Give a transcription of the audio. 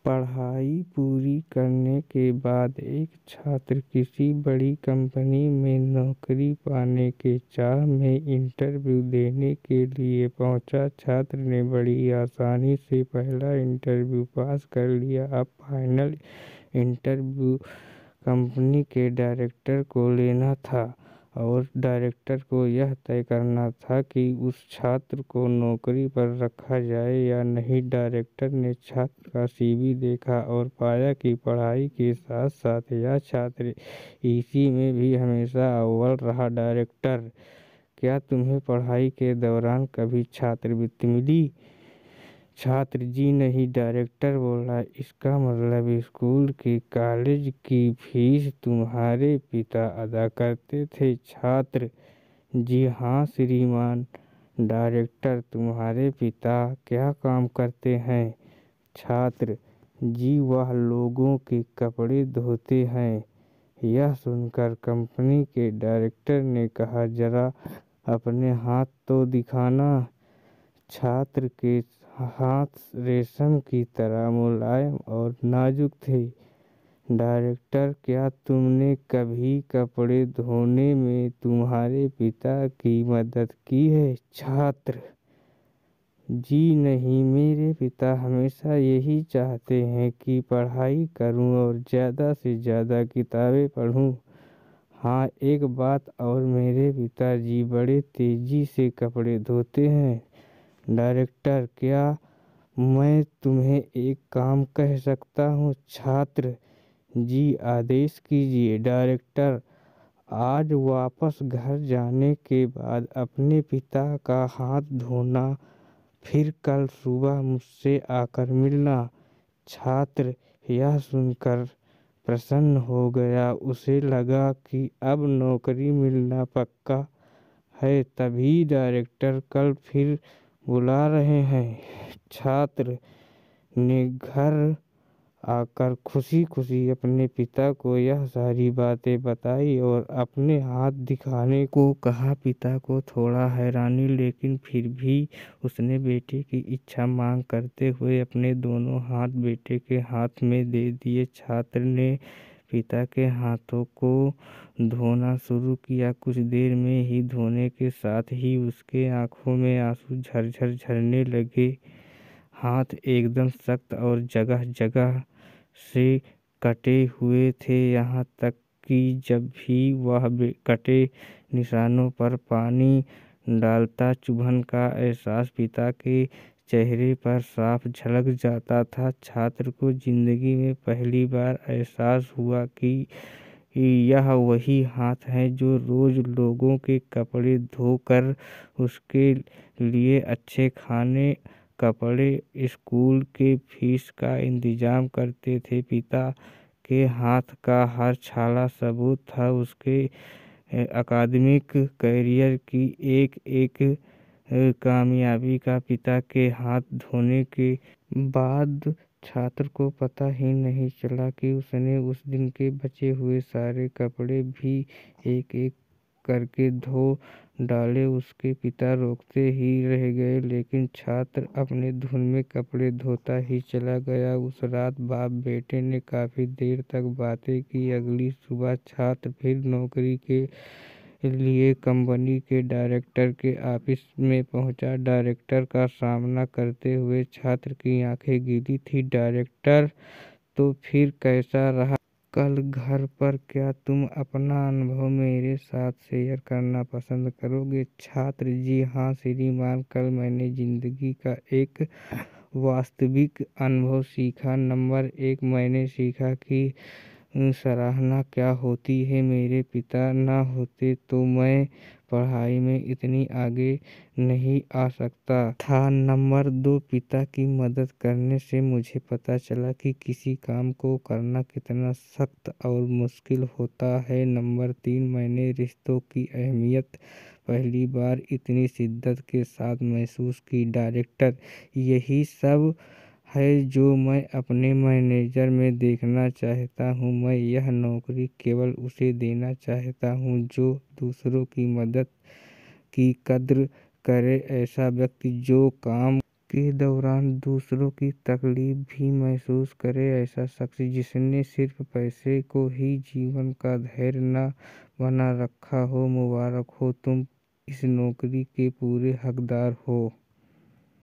पढ़ाई पूरी करने के बाद एक छात्र किसी बड़ी कंपनी में नौकरी पाने के चाह में इंटरव्यू देने के लिए पहुंचा। छात्र ने बड़ी आसानी से पहला इंटरव्यू पास कर लिया। अब फाइनल इंटरव्यू कंपनी के डायरेक्टर को लेना था और डायरेक्टर को यह तय करना था कि उस छात्र को नौकरी पर रखा जाए या नहीं। डायरेक्टर ने छात्र का सीवी देखा और पाया कि पढ़ाई के साथ साथ यह छात्र इसी में भी हमेशा अव्वल रहा। डायरेक्टर: क्या तुम्हें पढ़ाई के दौरान कभी छात्रवृत्ति मिली? छात्र: जी नहीं। डायरेक्टर बोला: इसका मतलब स्कूल की कॉलेज की फीस तुम्हारे पिता अदा करते थे? छात्र: जी हाँ श्रीमान। डायरेक्टर: तुम्हारे पिता क्या काम करते हैं? छात्र: जी वह लोगों के कपड़े धोते हैं। यह सुनकर कंपनी के डायरेक्टर ने कहा, जरा अपने हाथ तो दिखाना। छात्र के हाथ रेशम की तरह मुलायम और नाजुक थे। डायरेक्टर: क्या तुमने कभी कपड़े धोने में तुम्हारे पिता की मदद की है? छात्र: जी नहीं, मेरे पिता हमेशा यही चाहते हैं कि पढ़ाई करूं और ज़्यादा से ज़्यादा किताबें पढूं। हाँ एक बात और, मेरे पिताजी बड़े तेजी से कपड़े धोते हैं। डायरेक्टर: क्या मैं तुम्हें एक काम कह सकता हूँ? छात्र: जी आदेश कीजिए। डायरेक्टर: आज वापस घर जाने के बाद अपने पिता का हाथ धोना, फिर कल सुबह मुझसे आकर मिलना। छात्र यह सुनकर प्रसन्न हो गया। उसे लगा कि अब नौकरी मिलना पक्का है। तभी डायरेक्टर कल फिर बुला रहे हैं। छात्र ने घर आकर खुशी खुशी अपने पिता को यह सारी बातें बताई और अपने हाथ दिखाने को कहा। पिता को थोड़ा हैरानी, लेकिन फिर भी उसने बेटे की इच्छा मांग करते हुए अपने दोनों हाथ बेटे के हाथ में दे दिए। छात्र ने पिता के हाथों को धोना शुरू किया। कुछ देर में ही धोने के साथ ही उसके आंखों में आंसू झरझर झरने लगे। हाथ एकदम सख्त और जगह जगह से कटे हुए थे, यहाँ तक कि जब भी वह कटे निशानों पर पानी डालता चुभन का एहसास पिता के चेहरे पर साफ झलक जाता था। छात्र को जिंदगी में पहली बार एहसास हुआ कि यह वही हाथ हैं जो रोज लोगों के कपड़े धोकर उसके लिए अच्छे खाने, कपड़े, स्कूल के फीस का इंतजाम करते थे। पिता के हाथ का हर छाला सबूत था उसके अकादमिक करियर की एक एक कामयाबी का। पिता के हाथ धोने के बाद छात्र को पता ही नहीं चला कि उसने उस दिन के बचे हुए सारे कपड़े भी एक एक करके धो डाले। उसके पिता रोकते ही रह गए, लेकिन छात्र अपने धुन में कपड़े धोता ही चला गया। उस रात बाप बेटे ने काफी देर तक बातें की। अगली सुबह छात्र फिर नौकरी के लिए कंपनी के डायरेक्टर के ऑफिस में पहुंचा। डायरेक्टर का सामना करते हुए छात्र की आंखें गीली थी। डायरेक्टर: तो फिर कैसा रहा कल घर पर? क्या तुम अपना अनुभव मेरे साथ शेयर करना पसंद करोगे? छात्र: जी हाँ श्रीमान, कल मैंने जिंदगी का एक वास्तविक अनुभव सीखा। नंबर 1, मैंने सीखा कि सराहना क्या होती है। मेरे पिता ना होते तो मैं पढ़ाई में इतनी आगे नहीं आ सकता था। नंबर 2, पिता की मदद करने से मुझे पता चला कि किसी काम को करना कितना सख्त और मुश्किल होता है। नंबर 3, मैंने रिश्तों की अहमियत पहली बार इतनी शिद्दत के साथ महसूस की। डायरेक्टर: यही सब है जो मैं अपने मैनेजर में देखना चाहता हूँ। मैं यह नौकरी केवल उसे देना चाहता हूँ जो दूसरों की मदद की कद्र करे, ऐसा व्यक्ति जो काम के दौरान दूसरों की तकलीफ भी महसूस करे। ऐसा शख्स जिसने सिर्फ पैसे को ही जीवन का धैर्य न बना रखा हो, मुबारक हो, तुम इस नौकरी के पूरे हकदार हो।